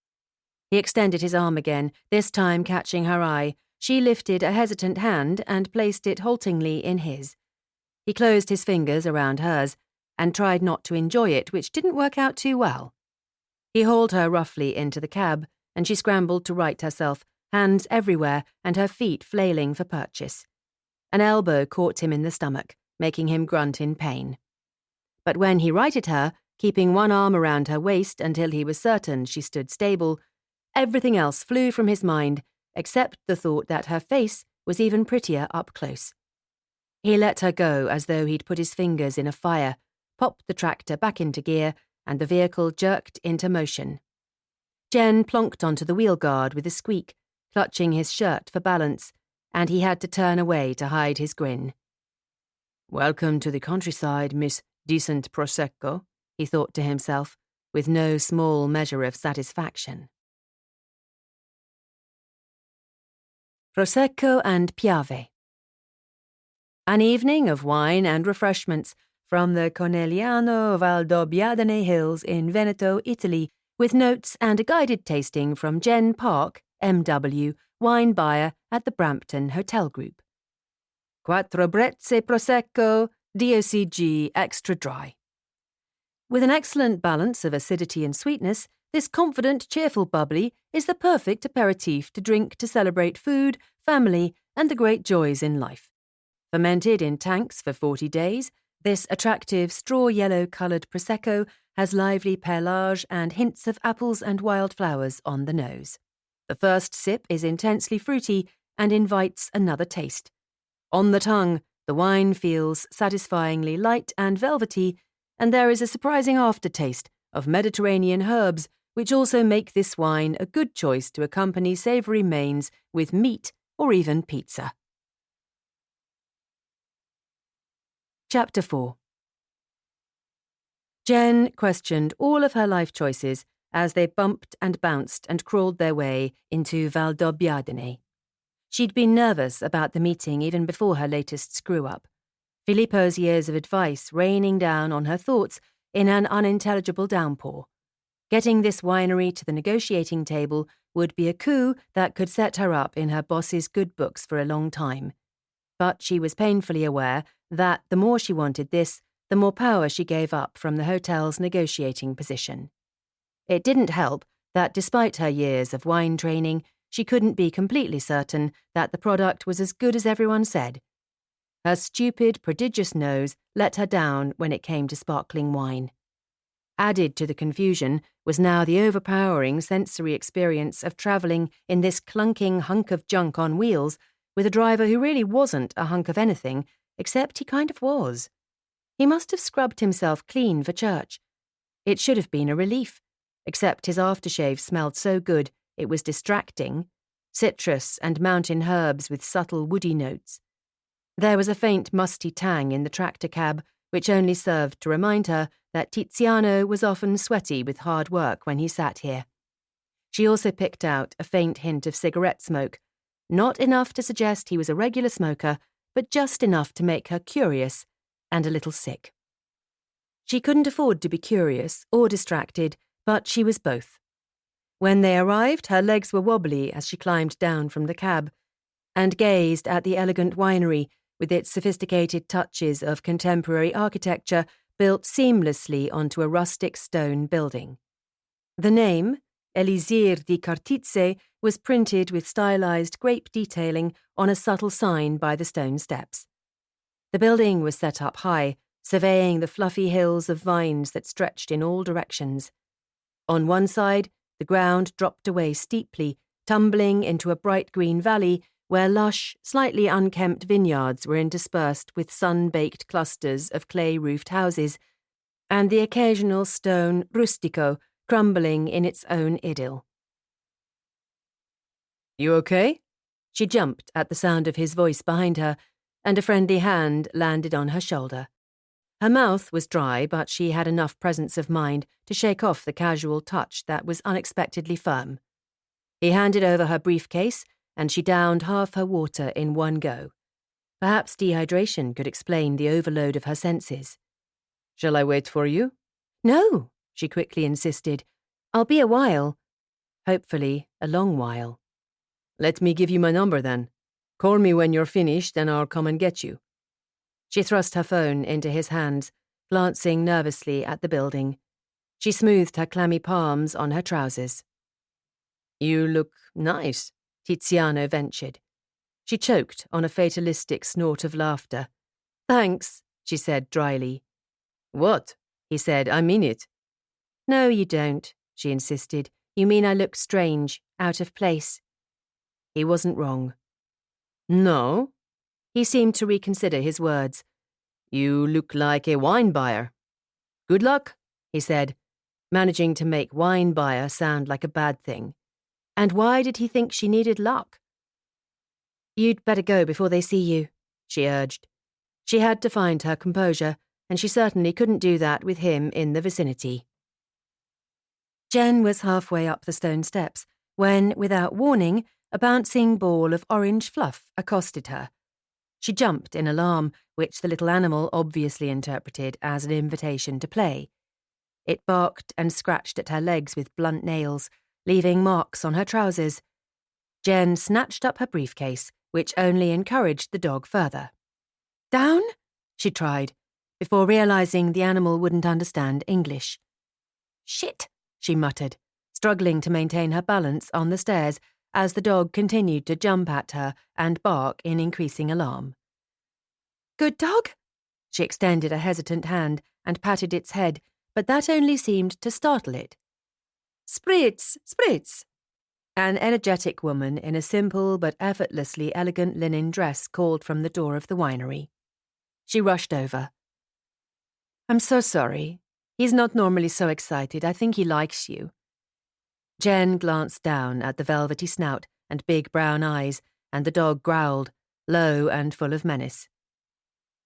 He extended his arm again, this time catching her eye. She lifted a hesitant hand and placed it haltingly in his. He closed his fingers around hers and tried not to enjoy it, which didn't work out too well. He hauled her roughly into the cab, and she scrambled to right herself, hands everywhere and her feet flailing for purchase. An elbow caught him in the stomach, making him grunt in pain. But when he righted her, keeping one arm around her waist until he was certain she stood stable, everything else flew from his mind, except the thought that her face was even prettier up close. He let her go as though he'd put his fingers in a fire, popped the tractor back into gear, and the vehicle jerked into motion. Jenn plonked onto the wheel guard with a squeak, clutching his shirt for balance, and he had to turn away to hide his grin. "Welcome to the countryside, Miss Decent Prosecco," he thought to himself, with no small measure of satisfaction. Prosecco and Piave. An evening of wine and refreshments from the Conegliano Valdobbiadene hills in Veneto, Italy, with notes and a guided tasting from Jen Park, M.W., wine buyer at the Brampton Hotel Group. Quattro brezze Prosecco, DOCG extra dry. With an excellent balance of acidity and sweetness, this confident, cheerful bubbly is the perfect aperitif to drink to celebrate food, family, and the great joys in life. Fermented in tanks for 40 days, this attractive straw yellow-coloured Prosecco has lively perlage and hints of apples and wildflowers on the nose. The first sip is intensely fruity and invites another taste. On the tongue, the wine feels satisfyingly light and velvety, and there is a surprising aftertaste of Mediterranean herbs, which also make this wine a good choice to accompany savoury mains with meat or even pizza. Chapter 4. Jen questioned all of her life choices as they bumped and bounced and crawled their way into Valdobbiadene. She'd been nervous about the meeting even before her latest screw-up. Filippo's years of advice raining down on her thoughts in an unintelligible downpour. Getting this winery to the negotiating table would be a coup that could set her up in her boss's good books for a long time. But she was painfully aware that the more she wanted this, the more power she gave up from the hotel's negotiating position. It didn't help that despite her years of wine training, she couldn't be completely certain that the product was as good as everyone said. Her stupid, prodigious nose let her down when it came to sparkling wine. Added to the confusion was now the overpowering sensory experience of travelling in this clunking hunk of junk on wheels with a driver who really wasn't a hunk of anything, except he kind of was. He must have scrubbed himself clean for church. It should have been a relief, except his aftershave smelled so good it was distracting, citrus and mountain herbs with subtle woody notes. There was a faint musty tang in the tractor cab, which only served to remind her that Tiziano was often sweaty with hard work when he sat here. She also picked out a faint hint of cigarette smoke, not enough to suggest he was a regular smoker, but just enough to make her curious and a little sick. She couldn't afford to be curious or distracted, but she was both. When they arrived, her legs were wobbly as she climbed down from the cab and gazed at the elegant winery with its sophisticated touches of contemporary architecture built seamlessly onto a rustic stone building. The name, Elisir di Cartizze, was printed with stylized grape detailing on a subtle sign by the stone steps. The building was set up high, surveying the fluffy hills of vines that stretched in all directions. On one side, the ground dropped away steeply, tumbling into a bright green valley where lush, slightly unkempt vineyards were interspersed with sun-baked clusters of clay-roofed houses, and the occasional stone rustico crumbling in its own idyll. You okay? She jumped at the sound of his voice behind her, and a friendly hand landed on her shoulder. Her mouth was dry, but she had enough presence of mind to shake off the casual touch that was unexpectedly firm. He handed over her briefcase, and she downed half her water in one go. Perhaps dehydration could explain the overload of her senses. Shall I wait for you? No, she quickly insisted. I'll be a while. Hopefully, a long while. Let me give you my number then. Call me when you're finished and I'll come and get you. She thrust her phone into his hands, glancing nervously at the building. She smoothed her clammy palms on her trousers. You look nice, Tiziano ventured. She choked on a fatalistic snort of laughter. Thanks, she said dryly. What? He said, I mean it. No, you don't, she insisted. You mean I look strange, out of place. He wasn't wrong. No? He seemed to reconsider his words. You look like a wine buyer. Good luck, he said, managing to make wine buyer sound like a bad thing. And why did he think she needed luck? You'd better go before they see you, she urged. She had to find her composure, and she certainly couldn't do that with him in the vicinity. Jenn was halfway up the stone steps when, without warning, a bouncing ball of orange fluff accosted her. She jumped in alarm, which the little animal obviously interpreted as an invitation to play. It barked and scratched at her legs with blunt nails, leaving marks on her trousers. Jenn snatched up her briefcase, which only encouraged the dog further. Down? She tried, before realizing the animal wouldn't understand English. Shit, she muttered, struggling to maintain her balance on the stairs as the dog continued to jump at her and bark in increasing alarm. Good dog? She extended a hesitant hand and patted its head, but that only seemed to startle it. Spritz, spritz! An energetic woman in a simple but effortlessly elegant linen dress called from the door of the winery. She rushed over. I'm so sorry. He's not normally so excited. I think he likes you. Jenn glanced down at the velvety snout and big brown eyes, and the dog growled, low and full of menace.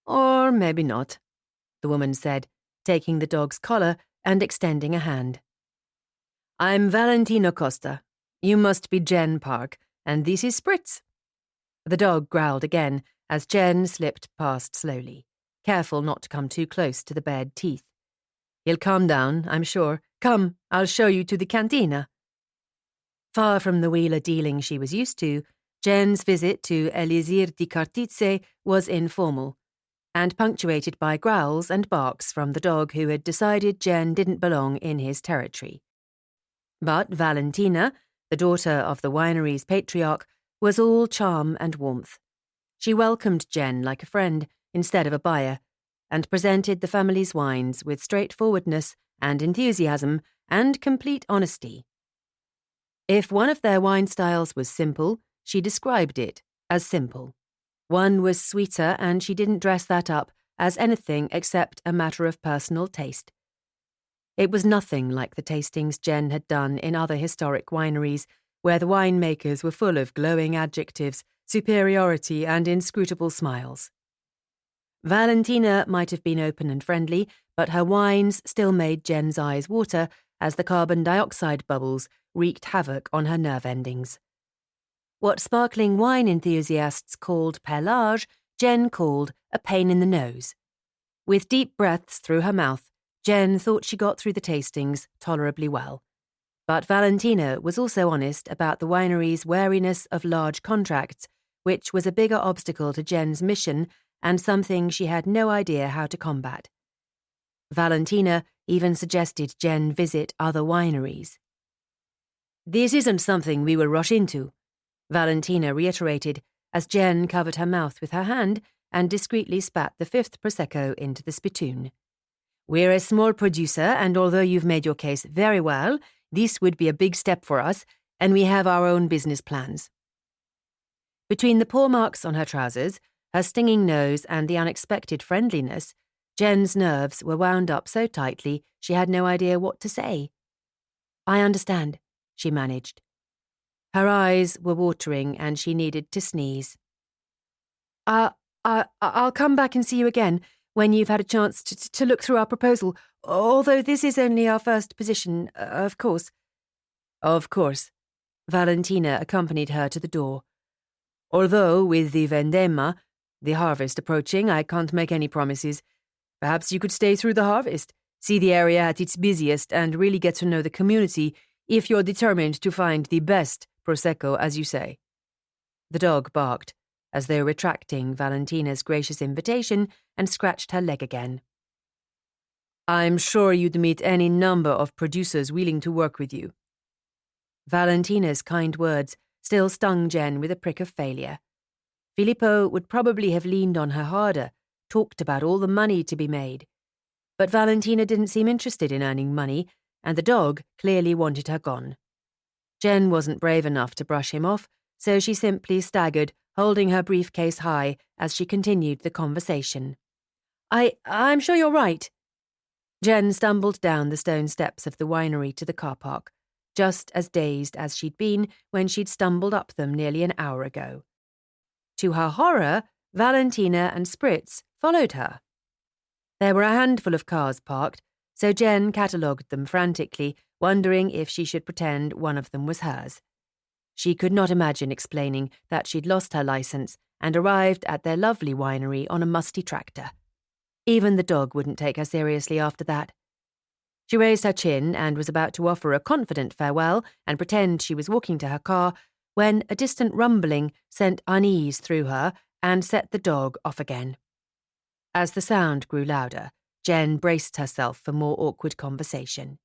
Or maybe not, the woman said, taking the dog's collar and extending a hand. I'm Valentino Costa. You must be Jenn Park, and this is Spritz. The dog growled again as Jenn slipped past slowly, careful not to come too close to the bared teeth. He'll calm down, I'm sure. Come, I'll show you to the cantina. Far from the wheeler dealing she was used to, Jenn's visit to Elisir di Cartizze was informal, and punctuated by growls and barks from the dog who had decided Jenn didn't belong in his territory. But Valentina, the daughter of the winery's patriarch, was all charm and warmth. She welcomed Jenn like a friend instead of a buyer, and presented the family's wines with straightforwardness and enthusiasm and complete honesty. If one of their wine styles was simple, she described it as simple. One was sweeter, and she didn't dress that up as anything except a matter of personal taste. It was nothing like the tastings Jenn had done in other historic wineries, where the winemakers were full of glowing adjectives, superiority, and inscrutable smiles. Valentina might have been open and friendly, but her wines still made Jen's eyes water as the carbon dioxide bubbles wreaked havoc on her nerve endings. What sparkling wine enthusiasts called perlage, Jenn called a pain in the nose. With deep breaths through her mouth, Jenn thought she got through the tastings tolerably well. But Valentina was also honest about the winery's wariness of large contracts, which was a bigger obstacle to Jen's mission and something she had no idea how to combat. Valentina even suggested Jenn visit other wineries. "This isn't something we will rush into," Valentina reiterated as Jenn covered her mouth with her hand and discreetly spat the 5th Prosecco into the spittoon. "We're a small producer, and although you've made your case very well, this would be a big step for us, and we have our own business plans." Between the paw marks on her trousers, her stinging nose, and the unexpected friendliness, Jen's nerves were wound up so tightly she had no idea what to say. "I understand," she managed. Her eyes were watering and she needed to sneeze. I'll come back and see you again when you've had a chance to look through our proposal, although this is only our first position, of course." "Of course." Valentina accompanied her to the door. "Although, with the vendemmia, the harvest approaching, I can't make any promises. Perhaps you could stay through the harvest, see the area at its busiest, and really get to know the community if you're determined to find the best Prosecco, as you say." The dog barked, as though retracting Valentina's gracious invitation, and scratched her leg again. "I'm sure you'd meet any number of producers willing to work with you." Valentina's kind words still stung Jenn with a prick of failure. Filippo would probably have leaned on her harder, talked about all the money to be made. But Valentina didn't seem interested in earning money, and the dog clearly wanted her gone. Jenn wasn't brave enough to brush him off, so she simply staggered, holding her briefcase high as she continued the conversation. I'm sure you're right." Jenn stumbled down the stone steps of the winery to the car park, just as dazed as she'd been when she'd stumbled up them nearly an hour ago. To her horror, Valentina and Spritz followed her. There were a handful of cars parked, so Jenn catalogued them frantically, wondering if she should pretend one of them was hers. She could not imagine explaining that she'd lost her license and arrived at their lovely winery on a musty tractor. Even the dog wouldn't take her seriously after that. She raised her chin and was about to offer a confident farewell and pretend she was walking to her car when a distant rumbling sent unease through her and set the dog off again. As the sound grew louder, Jenn braced herself for more awkward conversation.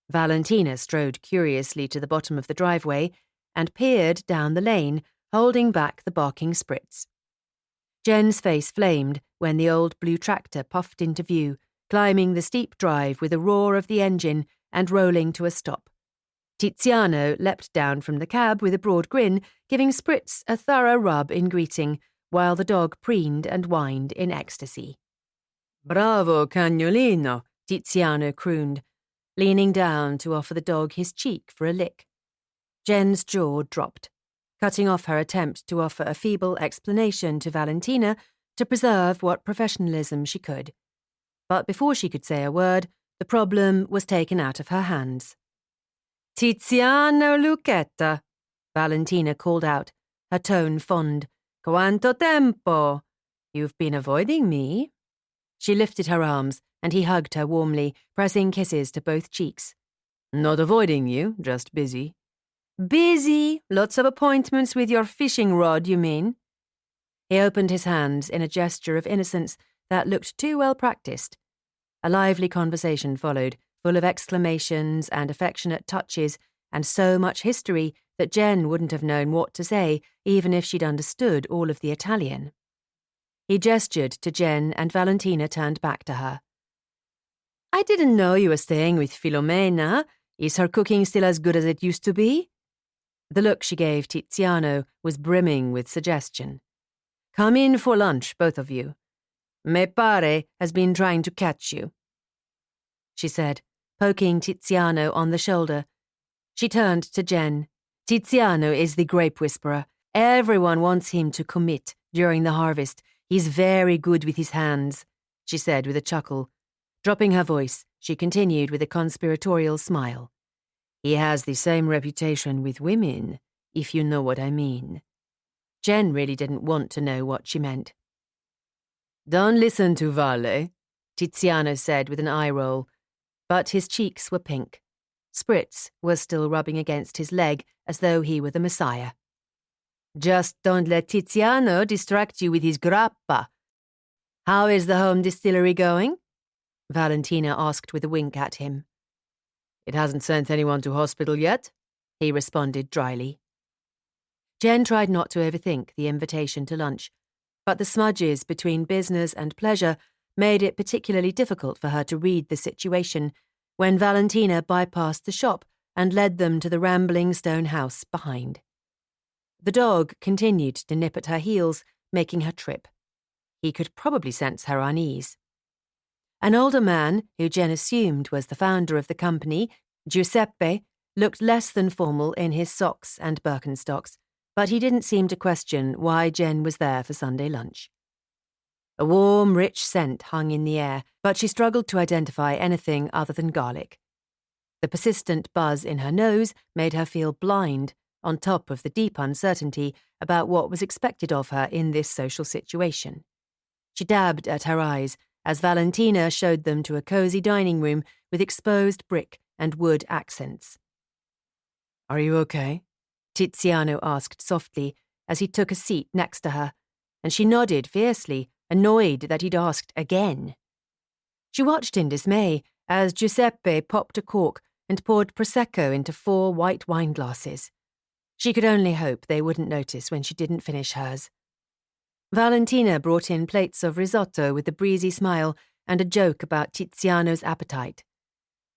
Valentina strode curiously to the bottom of the driveway and peered down the lane, holding back the barking Spritz. Jen's face flamed when the old blue tractor puffed into view, climbing the steep drive with a roar of the engine and rolling to a stop. Tiziano leapt down from the cab with a broad grin, giving Spritz a thorough rub in greeting, while the dog preened and whined in ecstasy. "Bravo, cagnolino," Tiziano crooned, leaning down to offer the dog his cheek for a lick. Jen's jaw dropped, cutting off her attempt to offer a feeble explanation to Valentina to preserve what professionalism she could. But before she could say a word, the problem was taken out of her hands. "Tiziano Lucchetta," Valentina called out, her tone fond. "Quanto tempo? You've been avoiding me." She lifted her arms, and he hugged her warmly, pressing kisses to both cheeks. "Not avoiding you, just busy." "Busy? Lots of appointments with your fishing rod, you mean?" He opened his hands in a gesture of innocence that looked too well practiced. A lively conversation followed, full of exclamations and affectionate touches, and so much history that Jenn wouldn't have known what to say, even if she'd understood all of the Italian. He gestured to Jenn, and Valentina turned back to her. "I didn't know you were staying with Filomena. Is her cooking still as good as it used to be?" The look she gave Tiziano was brimming with suggestion. "Come in for lunch, both of you. Me pare has been trying to catch you," she said, poking Tiziano on the shoulder. She turned to Jenn. "Tiziano is the grape whisperer. Everyone wants him to commit during the harvest. He's very good with his hands, she said with a chuckle. Dropping her voice, she continued with a conspiratorial smile. He has the same reputation with women, if you know what I mean. Jenn really didn't want to know what she meant. Don't listen to Vale, Tiziano said with an eye roll, but his cheeks were pink. Spritz was still rubbing against his leg as though he were the Messiah. Just don't let Tiziano distract you with his grappa. How is the home distillery going? Valentina asked with a wink at him. It hasn't sent anyone to hospital yet, he responded dryly. Jenn tried not to overthink the invitation to lunch, but the smudges between business and pleasure made it particularly difficult for her to read the situation when Valentina bypassed the shop and led them to the rambling stone house behind. The dog continued to nip at her heels, making her trip. He could probably sense her unease. An older man, who Jenn assumed was the founder of the company, Giuseppe, looked less than formal in his socks and Birkenstocks, but he didn't seem to question why Jenn was there for Sunday lunch. A warm, rich scent hung in the air, but she struggled to identify anything other than garlic. The persistent buzz in her nose made her feel blind, on top of the deep uncertainty about what was expected of her in this social situation. She dabbed at her eyes as Valentina showed them to a cosy dining room with exposed brick and wood accents. Are you okay? Tiziano asked softly as he took a seat next to her, and she nodded fiercely, annoyed that he'd asked again. She watched in dismay as Giuseppe popped a cork and poured Prosecco into 4 white wine glasses. She could only hope they wouldn't notice when she didn't finish hers. Valentina brought in plates of risotto with a breezy smile and a joke about Tiziano's appetite.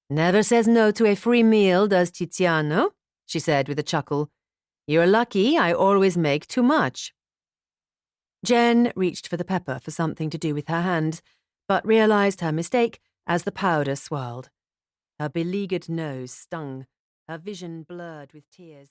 Never says no to a free meal, does Tiziano? She said with a chuckle. You're lucky I always make too much. Jenn reached for the pepper for something to do with her hands, but realized her mistake as the powder swirled. Her beleaguered nose stung, her vision blurred with tears.